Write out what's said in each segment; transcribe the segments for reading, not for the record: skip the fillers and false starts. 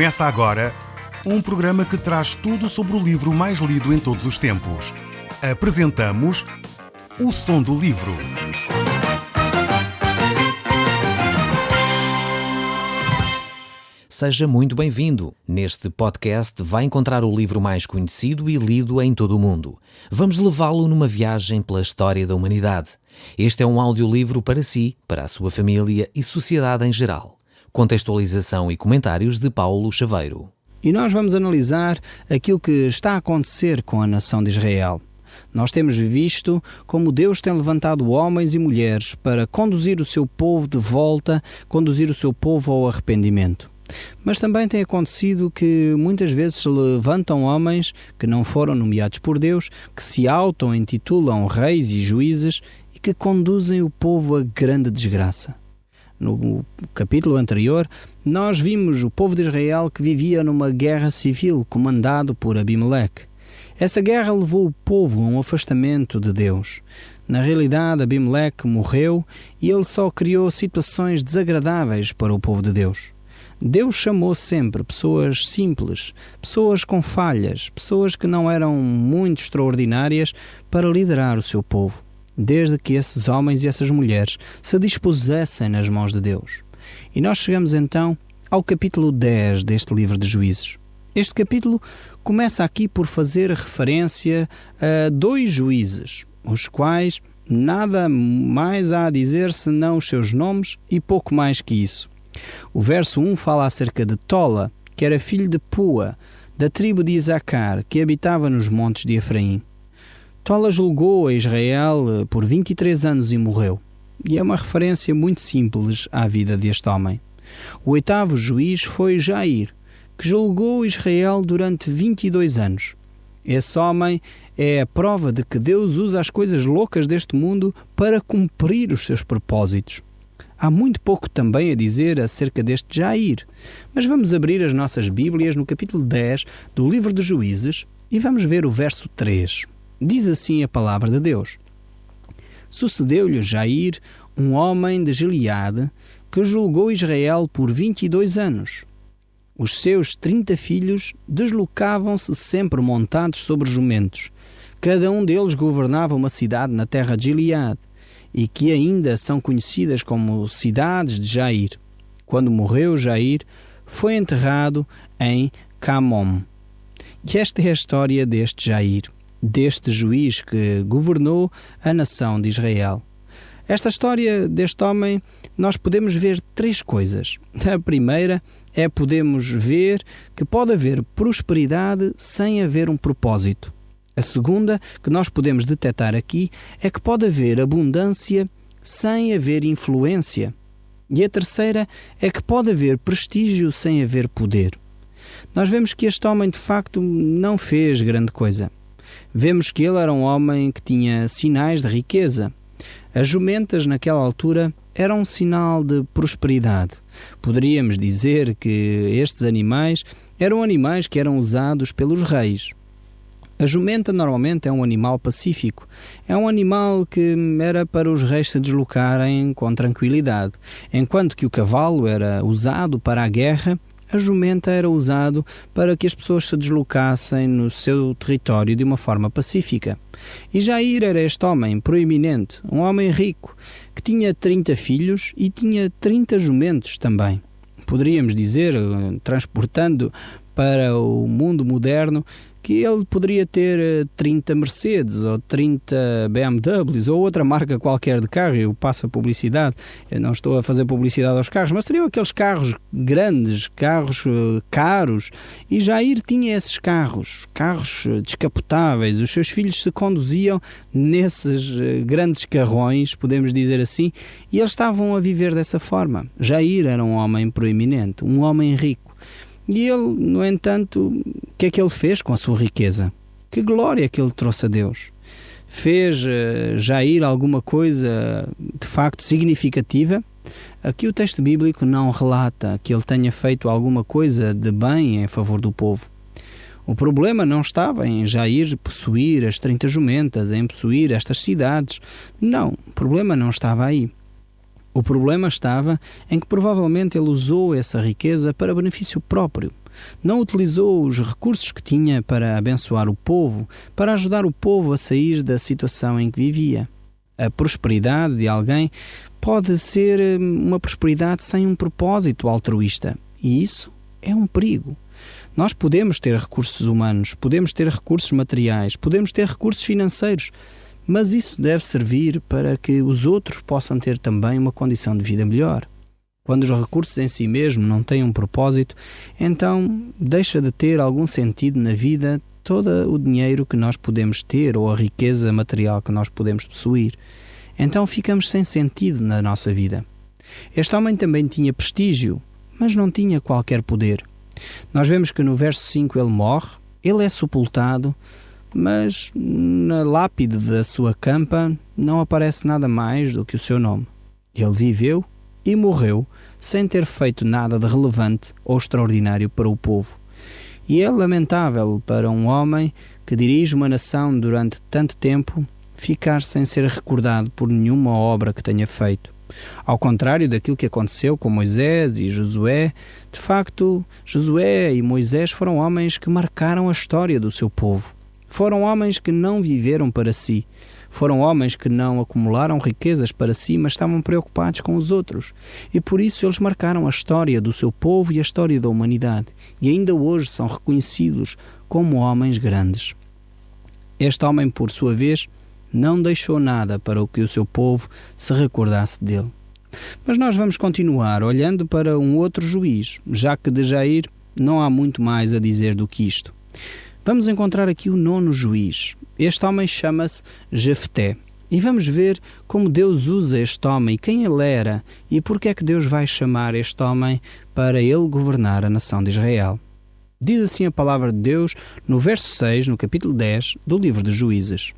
Começa agora um programa que traz tudo sobre o livro mais lido em todos os tempos. Apresentamos O Som do Livro. Seja muito bem-vindo. Neste podcast vai encontrar o livro mais conhecido e lido em todo o mundo. Vamos levá-lo numa viagem pela história da humanidade. Este é um audiolivro para si, para a sua família e sociedade em geral. Contextualização e comentários de Paulo Chaveiro. E nós vamos analisar aquilo que está a acontecer com a nação de Israel. Nós temos visto como Deus tem levantado homens e mulheres para conduzir o seu povo de volta, conduzir o seu povo ao arrependimento. Mas também tem acontecido que muitas vezes se levantam homens que não foram nomeados por Deus, que se auto-intitulam reis e juízes e que conduzem o povo a grande desgraça. No capítulo anterior, nós vimos o povo de Israel que vivia numa guerra civil comandado por Abimeleque. Essa guerra levou o povo a um afastamento de Deus. Na realidade, Abimeleque morreu e ele só criou situações desagradáveis para o povo de Deus. Deus chamou sempre pessoas simples, pessoas com falhas, pessoas que não eram muito extraordinárias para liderar o seu povo, desde que esses homens e essas mulheres se dispusessem nas mãos de Deus. E nós chegamos então ao capítulo 10 deste livro de Juízes. Este capítulo começa aqui por fazer referência a dois juízes, os quais nada mais há a dizer senão os seus nomes e pouco mais que isso. O verso 1 fala acerca de Tola, que era filho de Pua, da tribo de Isacar, que habitava nos montes de Efraim. Tola julgou a Israel por 23 anos e morreu. E é uma referência muito simples à vida deste homem. O oitavo juiz foi Jair, que julgou Israel durante 22 anos. Esse homem é a prova de que Deus usa as coisas loucas deste mundo para cumprir os seus propósitos. Há muito pouco também a dizer acerca deste Jair, mas vamos abrir as nossas Bíblias no capítulo 10 do livro de Juízes e vamos ver o verso 3. Diz assim a palavra de Deus: Sucedeu-lhe Jair, um homem de Gileade, que julgou Israel por 22 anos. Os seus 30 filhos deslocavam-se sempre montados sobre jumentos. Cada um deles governava uma cidade na terra de Gileade, e que ainda são conhecidas como cidades de Jair. Quando morreu Jair, foi enterrado em Camom. E esta é a história deste Jair, deste juiz que governou a nação de Israel. Esta história deste homem, nós podemos ver três coisas. A primeira é podemos ver que pode haver prosperidade sem haver um propósito. A segunda que nós podemos detectar aqui é que pode haver abundância sem haver influência. E a terceira é que pode haver prestígio sem haver poder. Nós vemos que este homem de facto não fez grande coisa. Vemos que ele era um homem que tinha sinais de riqueza. As jumentas naquela altura eram um sinal de prosperidade. Poderíamos dizer que estes animais eram animais que eram usados pelos reis. A jumenta normalmente é um animal pacífico. É um animal que era para os reis se deslocarem com tranquilidade. Enquanto que o cavalo era usado para a guerra, a jumenta era usado para que as pessoas se deslocassem no seu território de uma forma pacífica. E Jair era este homem proeminente, um homem rico, que tinha 30 filhos e tinha 30 jumentos também. Poderíamos dizer, transportando para o mundo moderno, que ele poderia ter 30 Mercedes ou 30 BMWs ou outra marca qualquer de carro. Eu passo a publicidade, eu não estou a fazer publicidade aos carros, mas seriam aqueles carros grandes, carros caros. E Jair tinha esses carros descapotáveis. Os seus filhos se conduziam nesses grandes carrões, podemos dizer assim, e eles estavam a viver dessa forma. Jair era um homem proeminente, um homem rico. E ele, no entanto, o que é que ele fez com a sua riqueza? Que glória que ele trouxe a Deus! Fez Jair alguma coisa de facto significativa? Aqui o texto bíblico não relata que ele tenha feito alguma coisa de bem em favor do povo. O problema não estava em Jair possuir as 30 jumentas, em possuir estas cidades. Não, o problema não estava aí. O problema estava em que provavelmente ele usou essa riqueza para benefício próprio. Não utilizou os recursos que tinha para abençoar o povo, para ajudar o povo a sair da situação em que vivia. A prosperidade de alguém pode ser uma prosperidade sem um propósito altruísta, e isso é um perigo. Nós podemos ter recursos humanos, podemos ter recursos materiais, podemos ter recursos financeiros, mas isso deve servir para que os outros possam ter também uma condição de vida melhor. Quando os recursos em si mesmo não têm um propósito, então deixa de ter algum sentido na vida todo o dinheiro que nós podemos ter ou a riqueza material que nós podemos possuir. Então ficamos sem sentido na nossa vida. Este homem também tinha prestígio, mas não tinha qualquer poder. Nós vemos que no verso 5 ele morre, ele é sepultado, mas na lápide da sua campa não aparece nada mais do que o seu nome. Ele viveu e morreu sem ter feito nada de relevante ou extraordinário para o povo. E é lamentável para um homem que dirige uma nação durante tanto tempo ficar sem ser recordado por nenhuma obra que tenha feito. Ao contrário daquilo que aconteceu com Moisés e Josué, de facto, Josué e Moisés foram homens que marcaram a história do seu povo. Foram homens que não viveram para si. Foram homens que não acumularam riquezas para si, mas estavam preocupados com os outros. E por isso eles marcaram a história do seu povo e a história da humanidade. E ainda hoje são reconhecidos como homens grandes. Este homem, por sua vez, não deixou nada para o que o seu povo se recordasse dele. Mas nós vamos continuar olhando para um outro juiz, já que de Jair não há muito mais a dizer do que isto. Vamos encontrar aqui o 9º juiz. Este homem chama-se Jefté. E vamos ver como Deus usa este homem, quem ele era e porque é que Deus vai chamar este homem para ele governar a nação de Israel. Diz assim a palavra de Deus no verso 6, no capítulo 10 do livro de Juízes.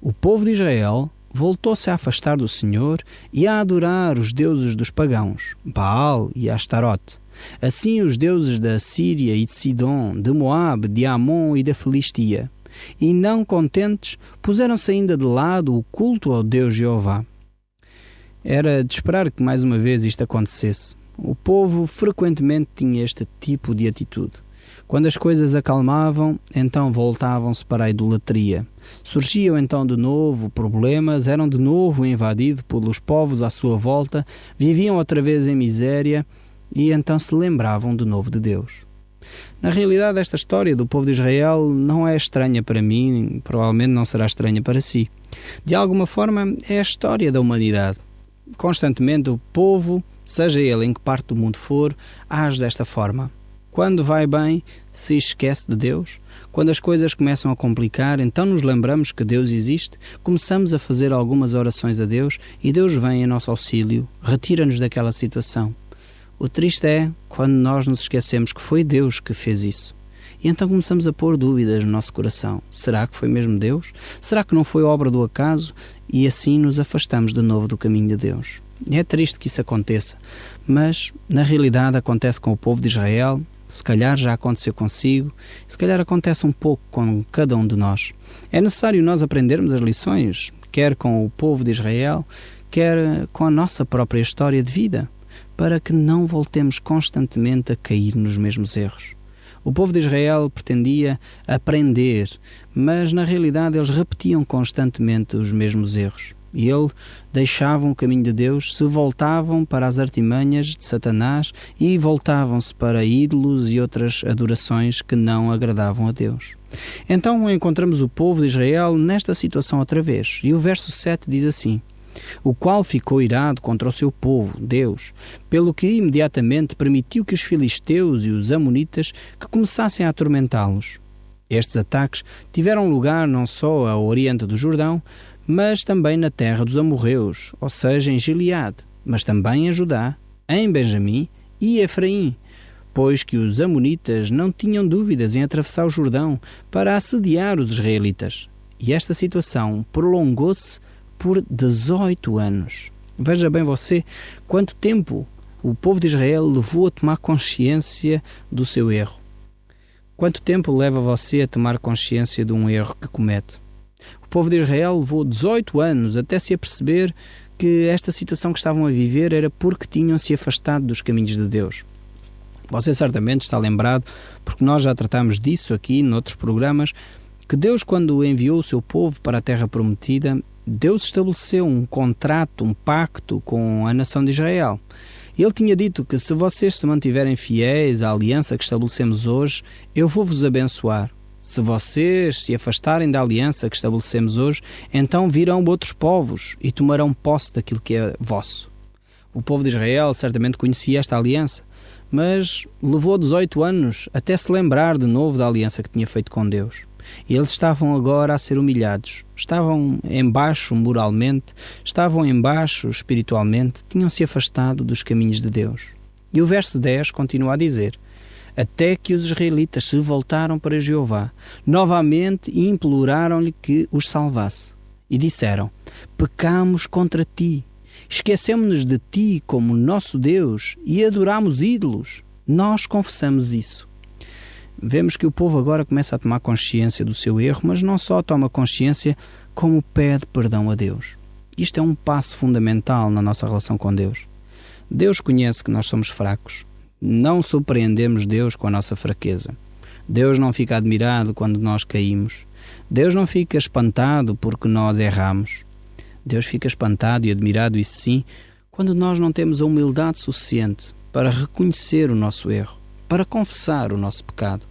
O povo de Israel voltou-se a afastar do Senhor e a adorar os deuses dos pagãos, Baal e Astarote. Assim os deuses da Síria e de Sidom, de Moabe, de Amon e da Filistia. E não contentes, puseram-se ainda de lado o culto ao Deus Jeová. Era de esperar que mais uma vez isto acontecesse. O povo frequentemente tinha este tipo de atitude. Quando as coisas acalmavam, então voltavam-se para a idolatria. Surgiam então de novo problemas, eram de novo invadidos pelos povos à sua volta, viviam outra vez em miséria e então se lembravam de novo de Deus. Na realidade, esta história do povo de Israel não é estranha para mim, provavelmente não será estranha para si. De alguma forma, é a história da humanidade. Constantemente o povo, seja ele em que parte do mundo for, age desta forma. Quando vai bem, se esquece de Deus. Quando as coisas começam a complicar, então nos lembramos que Deus existe, começamos a fazer algumas orações a Deus e Deus vem em nosso auxílio, retira-nos daquela situação. O triste é quando nós nos esquecemos que foi Deus que fez isso. E então começamos a pôr dúvidas no nosso coração. Será que foi mesmo Deus? Será que não foi obra do acaso? E assim nos afastamos de novo do caminho de Deus. É triste que isso aconteça, mas na realidade acontece com o povo de Israel. Se calhar já aconteceu consigo, se calhar acontece um pouco com cada um de nós. É necessário nós aprendermos as lições, quer com o povo de Israel, quer com a nossa própria história de vida, para que não voltemos constantemente a cair nos mesmos erros. O povo de Israel pretendia aprender, mas na realidade eles repetiam constantemente os mesmos erros. E eles deixavam o caminho de Deus, se voltavam para as artimanhas de Satanás e voltavam-se para ídolos e outras adorações que não agradavam a Deus. Então encontramos o povo de Israel nesta situação outra vez. E o verso 7 diz assim: o qual ficou irado contra o seu povo, Deus, pelo que imediatamente permitiu que os filisteus e os amonitas que começassem a atormentá-los. Estes ataques tiveram lugar não só ao oriente do Jordão, mas também na terra dos amorreus, ou seja, em Gileade, mas também em Judá, em Benjamim e Efraim, pois que os amonitas não tinham dúvidas em atravessar o Jordão para assediar os israelitas. E esta situação prolongou-se por 18 anos. Veja bem você quanto tempo o povo de Israel levou a tomar consciência do seu erro. Quanto tempo leva você a tomar consciência de um erro que comete? O povo de Israel levou 18 anos até se aperceber que esta situação que estavam a viver era porque tinham se afastado dos caminhos de Deus. Você certamente está lembrado, porque nós já tratámos disso aqui noutros programas, que Deus, quando enviou o seu povo para a Terra Prometida, Deus estabeleceu um contrato, um pacto com a nação de Israel. Ele tinha dito que se vocês se mantiverem fiéis à aliança que estabelecemos hoje, eu vou-vos abençoar. Se vocês se afastarem da aliança que estabelecemos hoje, então virão outros povos e tomarão posse daquilo que é vosso. O povo de Israel certamente conhecia esta aliança, mas levou 18 anos até se lembrar de novo da aliança que tinha feito com Deus. Eles estavam agora a ser humilhados, estavam em baixo moralmente, estavam em baixo espiritualmente, tinham-se afastado dos caminhos de Deus. E o verso 10 continua a dizer: até que os israelitas se voltaram para Jeová, novamente imploraram-lhe que os salvasse. E disseram: pecamos contra ti, esquecemos-nos de ti como nosso Deus e adoramos ídolos. Nós confessamos isso. Vemos que o povo agora começa a tomar consciência do seu erro, mas não só toma consciência, como pede perdão a Deus. Isto é um passo fundamental na nossa relação com Deus. Deus conhece que nós somos fracos. Não surpreendemos Deus com a nossa fraqueza. Deus não fica admirado quando nós caímos. Deus não fica espantado porque nós erramos. Deus fica espantado e admirado, isso sim, quando nós não temos a humildade suficiente para reconhecer o nosso erro, para confessar o nosso pecado.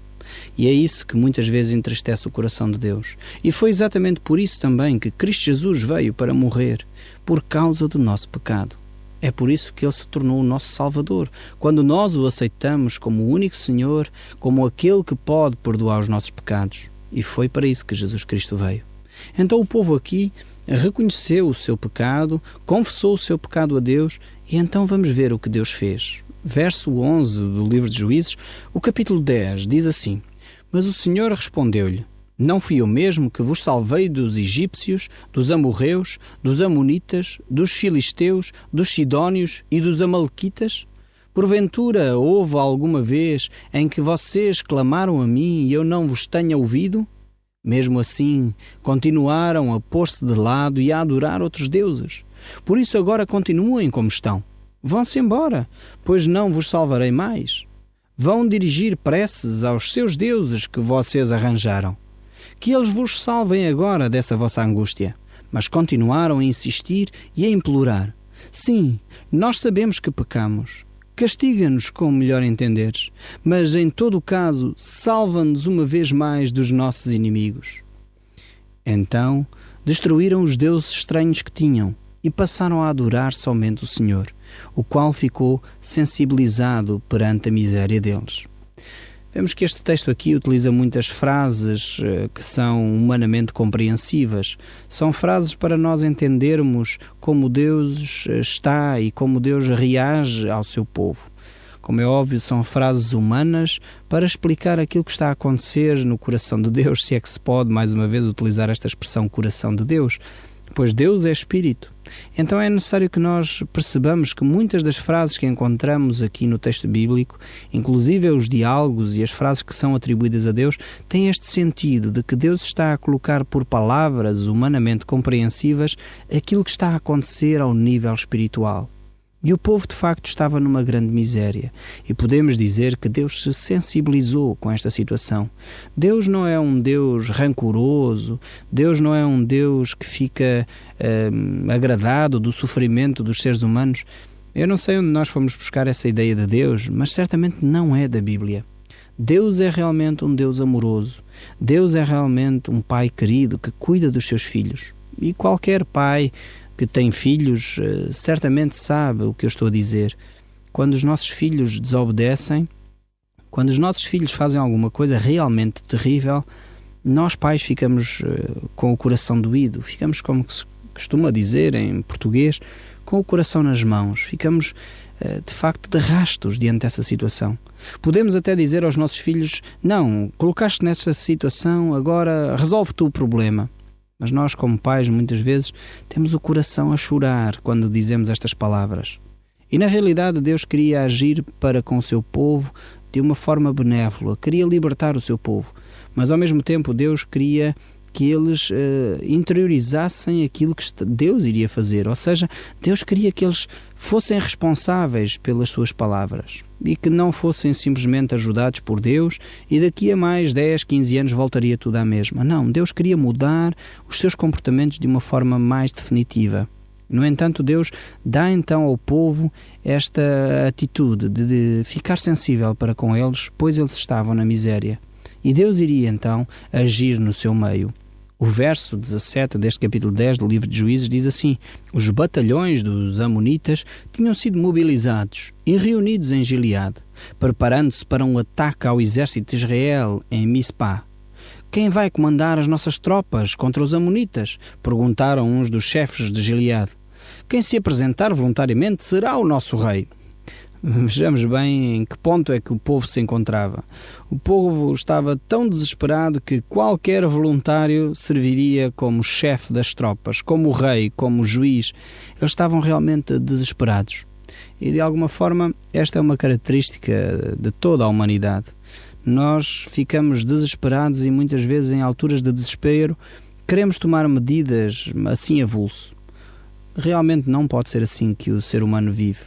E é isso que muitas vezes entristece o coração de Deus. E foi exatamente por isso também que Cristo Jesus veio para morrer, por causa do nosso pecado. É por isso que Ele se tornou o nosso Salvador. Quando nós o aceitamos como o único Senhor, como aquele que pode perdoar os nossos pecados. E foi para isso que Jesus Cristo veio. Então o povo aqui reconheceu o seu pecado, confessou o seu pecado a Deus, e então vamos ver o que Deus fez. Verso 11 do livro de Juízes, o capítulo 10, diz assim: mas o Senhor respondeu-lhe: não fui eu mesmo que vos salvei dos egípcios, dos amorreus, dos amonitas, dos filisteus, dos sidónios e dos amalequitas? Porventura houve alguma vez em que vocês clamaram a mim e eu não vos tenha ouvido? Mesmo assim, continuaram a pôr-se de lado e a adorar outros deuses. Por isso agora continuem como estão. Vão-se embora, pois não vos salvarei mais. Vão dirigir preces aos seus deuses que vocês arranjaram. Que eles vos salvem agora dessa vossa angústia. Mas continuaram a insistir e a implorar: sim, nós sabemos que pecamos. Castiga-nos como melhor entenderes, mas em todo o caso, salva-nos uma vez mais dos nossos inimigos. Então, destruíram os deuses estranhos que tinham e passaram a adorar somente o Senhor, o qual ficou sensibilizado perante a miséria deles. Vemos que este texto aqui utiliza muitas frases que são humanamente compreensivas. São frases para nós entendermos como Deus está e como Deus reage ao seu povo. Como é óbvio, são frases humanas para explicar aquilo que está a acontecer no coração de Deus, se é que se pode, mais uma vez, utilizar esta expressão coração de Deus, pois Deus é Espírito. Então é necessário que nós percebamos que muitas das frases que encontramos aqui no texto bíblico, inclusive os diálogos e as frases que são atribuídas a Deus, têm este sentido de que Deus está a colocar por palavras humanamente compreensivas aquilo que está a acontecer ao nível espiritual. E o povo de facto estava numa grande miséria. E podemos dizer que Deus se sensibilizou com esta situação. Deus não é um Deus rancoroso, Deus não é um Deus que fica agradado do sofrimento dos seres humanos. Eu não sei onde nós fomos buscar essa ideia de Deus, mas certamente não é da Bíblia. Deus é realmente um Deus amoroso. Deus é realmente um pai querido que cuida dos seus filhos. E qualquer pai que tem filhos certamente sabe o que eu estou a dizer. Quando os nossos filhos desobedecem, quando os nossos filhos fazem alguma coisa realmente terrível, nós pais ficamos com o coração doído, ficamos, como se costuma dizer em português, com o coração nas mãos, ficamos de facto de rastos diante dessa situação. Podemos até dizer aos nossos filhos: não, colocaste nesta situação, agora resolve tu o problema. Mas nós, como pais, muitas vezes temos o coração a chorar quando dizemos estas palavras. E na realidade Deus queria agir para com o seu povo de uma forma benévola, queria libertar o seu povo. Mas ao mesmo tempo Deus queria que eles interiorizassem aquilo que Deus iria fazer. Ou seja, Deus queria que eles fossem responsáveis pelas suas palavras e que não fossem simplesmente ajudados por Deus e daqui a mais 10, 15 anos voltaria tudo à mesma. Não, Deus queria mudar os seus comportamentos de uma forma mais definitiva. No entanto, Deus dá então ao povo esta atitude de ficar sensível para com eles, pois eles estavam na miséria. E Deus iria então agir no seu meio. O verso 17 deste capítulo 10 do livro de Juízes diz assim: os batalhões dos amonitas tinham sido mobilizados e reunidos em Gileade, preparando-se para um ataque ao exército de Israel em Mispá. Quem vai comandar as nossas tropas contra os amonitas? Perguntaram uns dos chefes de Gileade. Quem se apresentar voluntariamente será o nosso rei. Vejamos bem em que ponto é que o povo se encontrava. O povo estava tão desesperado que qualquer voluntário serviria como chefe das tropas, como rei, como juiz. Eles estavam realmente desesperados. E de alguma forma esta é uma característica de toda a humanidade. Nós ficamos desesperados e muitas vezes em alturas de desespero queremos tomar medidas assim avulso. Realmente não pode ser assim que o ser humano vive.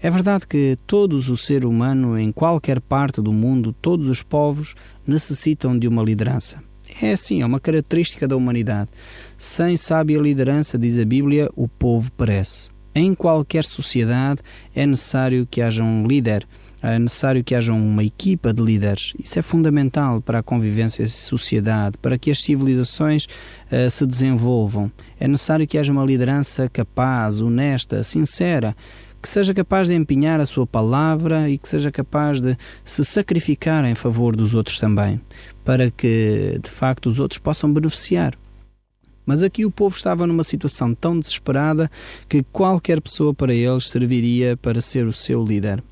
É verdade que todos o ser humano, em qualquer parte do mundo, todos os povos, necessitam de uma liderança. É assim, é uma característica da humanidade. Sem sábia liderança, diz a Bíblia, o povo perece. Em qualquer sociedade é necessário que haja um líder, é necessário que haja uma equipa de líderes. Isso é fundamental para a convivência em sociedade, para que as civilizações se desenvolvam. É necessário que haja uma liderança capaz, honesta, sincera, que seja capaz de empenhar a sua palavra e que seja capaz de se sacrificar em favor dos outros também, para que, de facto, os outros possam beneficiar. Mas aqui o povo estava numa situação tão desesperada que qualquer pessoa para eles serviria para ser o seu líder.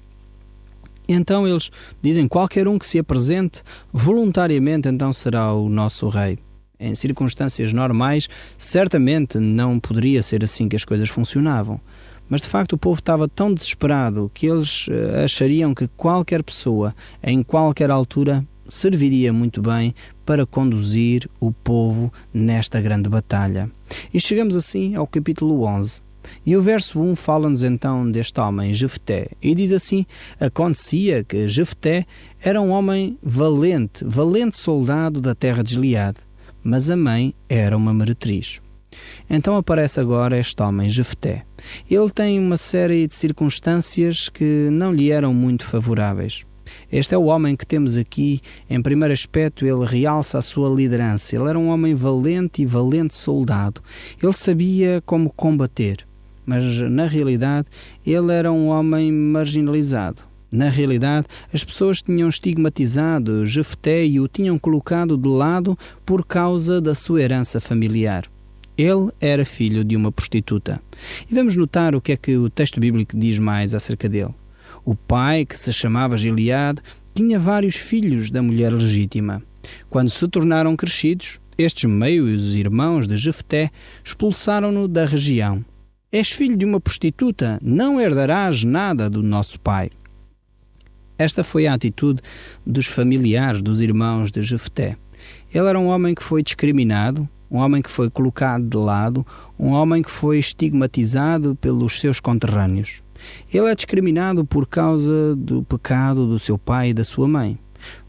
Então eles dizem: qualquer um que se apresente voluntariamente então será o nosso rei. Em circunstâncias normais, certamente não poderia ser assim que as coisas funcionavam. Mas de facto o povo estava tão desesperado que eles achariam que qualquer pessoa, em qualquer altura, serviria muito bem para conduzir o povo nesta grande batalha. E chegamos assim ao capítulo 11. E o verso 1 fala-nos então deste homem, Jefté, e diz assim: acontecia que Jefté era um homem valente soldado da terra de Gileade, mas a mãe era uma meretriz. Então aparece agora este homem, Jefté. Ele tem uma série de circunstâncias que não lhe eram muito favoráveis. Este é o homem que temos aqui. Em primeiro aspecto, ele realça a sua liderança. Ele era um homem valente e valente soldado. Ele sabia como combater, mas na realidade ele era um homem marginalizado. Na realidade, as pessoas tinham estigmatizado Jefté e o tinham colocado de lado por causa da sua herança familiar. Ele era filho de uma prostituta. E vamos notar o que é que o texto bíblico diz mais acerca dele. O pai, que se chamava Gileade, tinha vários filhos da mulher legítima. Quando se tornaram crescidos, estes meios irmãos de Jefté expulsaram-no da região. És filho de uma prostituta, não herdarás nada do nosso pai. Esta foi a atitude dos familiares, dos irmãos de Jefté. Ele era um homem que foi discriminado, um homem que foi colocado de lado, um homem que foi estigmatizado pelos seus conterrâneos. Ele é discriminado por causa do pecado do seu pai e da sua mãe.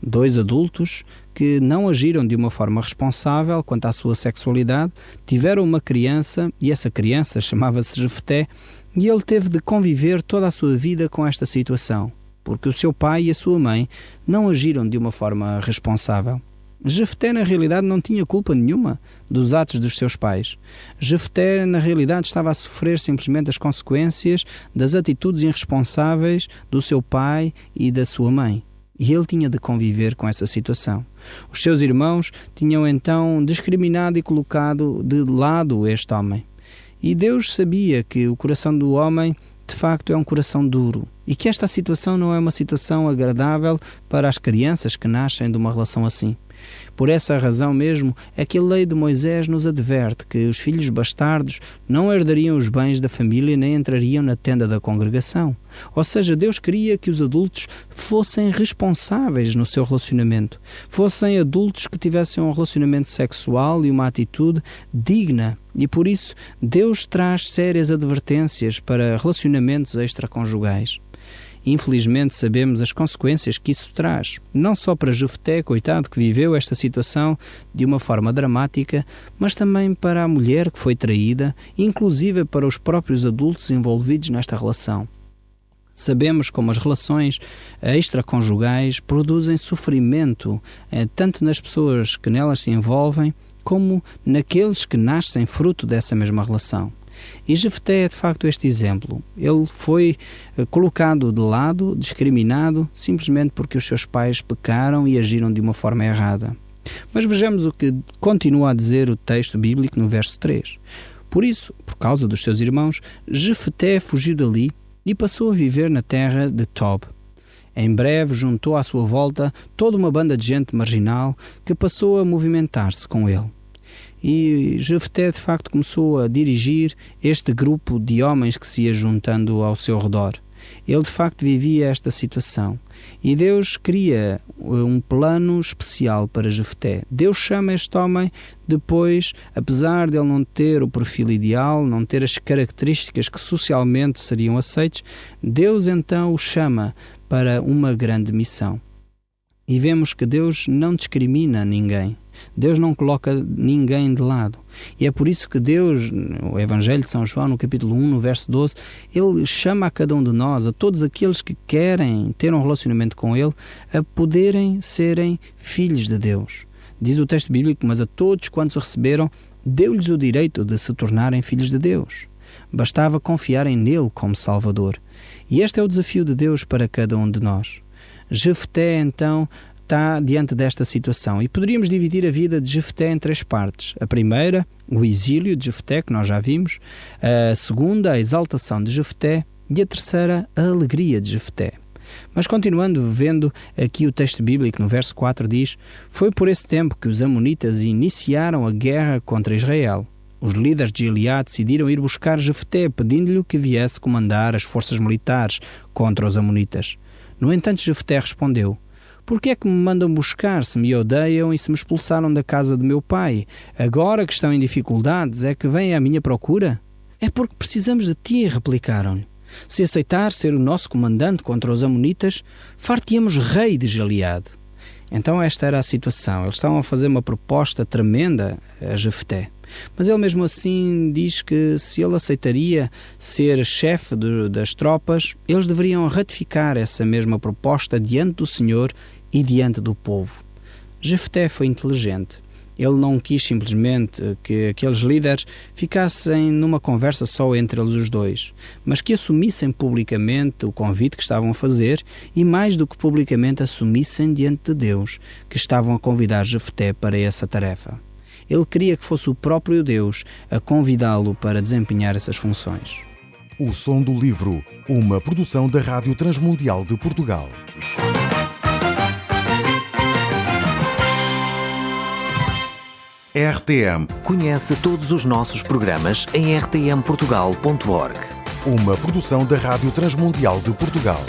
Dois adultos que não agiram de uma forma responsável quanto à sua sexualidade, tiveram uma criança e essa criança chamava-se Jefté e ele teve de conviver toda a sua vida com esta situação, porque o seu pai e a sua mãe não agiram de uma forma responsável. Jefté, na realidade, não tinha culpa nenhuma dos atos dos seus pais. Jefté, na realidade, estava a sofrer simplesmente as consequências das atitudes irresponsáveis do seu pai e da sua mãe. E ele tinha de conviver com essa situação. Os seus irmãos tinham então discriminado e colocado de lado este homem. E Deus sabia que o coração do homem, de facto, é um coração duro. E que esta situação não é uma situação agradável para as crianças que nascem de uma relação assim. Por essa razão mesmo é que a lei de Moisés nos adverte que os filhos bastardos não herdariam os bens da família nem entrariam na tenda da congregação. Ou seja, Deus queria que os adultos fossem responsáveis no seu relacionamento, fossem adultos que tivessem um relacionamento sexual e uma atitude digna. E por isso, Deus traz sérias advertências para relacionamentos extraconjugais. Infelizmente sabemos as consequências que isso traz, não só para Jefté, coitado, que viveu esta situação de uma forma dramática, mas também para a mulher que foi traída, inclusive para os próprios adultos envolvidos nesta relação. Sabemos como as relações extraconjugais produzem sofrimento, tanto nas pessoas que nelas se envolvem, como naqueles que nascem fruto dessa mesma relação. E Jefté é de facto este exemplo. Ele foi colocado de lado, discriminado, simplesmente porque os seus pais pecaram e agiram de uma forma errada. Mas vejamos o que continua a dizer o texto bíblico no verso 3. Por isso, por causa dos seus irmãos, Jefté fugiu dali e passou a viver na terra de Tob. Em breve juntou à sua volta toda uma banda de gente marginal que passou a movimentar-se com ele. E Jefté de facto começou a dirigir este grupo de homens que se ia juntando ao seu redor. Ele de facto vivia esta situação. E Deus cria um plano especial para Jefté. Deus chama este homem depois, apesar de ele não ter o perfil ideal, não ter as características que socialmente seriam aceites, Deus então o chama para uma grande missão. E vemos que Deus não discrimina ninguém. Deus não coloca ninguém de lado. E é por isso que Deus, no Evangelho de São João, no capítulo 1, no verso 12, Ele chama a cada um de nós, a todos aqueles que querem ter um relacionamento com Ele, a poderem serem filhos de Deus. Diz o texto bíblico, mas a todos quantos o receberam, deu-lhes o direito de se tornarem filhos de Deus. Bastava confiarem nele como Salvador. E este é o desafio de Deus para cada um de nós. Jefté, então, está diante desta situação. E poderíamos dividir a vida de Jefté em 3 partes. A primeira, o exílio de Jefté, que nós já vimos. A segunda, a exaltação de Jefté. E a terceira, a alegria de Jefté. Mas continuando, vendo aqui o texto bíblico, no verso 4 diz: foi por esse tempo que os amonitas iniciaram a guerra contra Israel. Os líderes de Gileade decidiram ir buscar Jefté, pedindo-lhe que viesse comandar as forças militares contra os amonitas. No entanto, Jefté respondeu: por que é que me mandam buscar se me odeiam e se me expulsaram da casa do meu pai? Agora que estão em dificuldades é que vêm à minha procura? É porque precisamos de ti, replicaram-lhe. Se aceitar ser o nosso comandante contra os amonitas, far-te-emos rei de Gileade. Então esta era a situação. Eles estavam a fazer uma proposta tremenda a Jefté. Mas ele mesmo assim diz que se ele aceitaria ser chefe das tropas, eles deveriam ratificar essa mesma proposta diante do Senhor e diante do povo. Jefté foi inteligente. Ele não quis simplesmente que aqueles líderes ficassem numa conversa só entre eles os dois, mas que assumissem publicamente o convite que estavam a fazer e, mais do que publicamente, assumissem diante de Deus que estavam a convidar Jefté para essa tarefa. Ele queria que fosse o próprio Deus a convidá-lo para desempenhar essas funções. O Som do Livro, uma produção da Rádio Transmundial de Portugal. RTM. Conhece todos os nossos programas em rtmportugal.org. Uma produção da Rádio Transmundial de Portugal.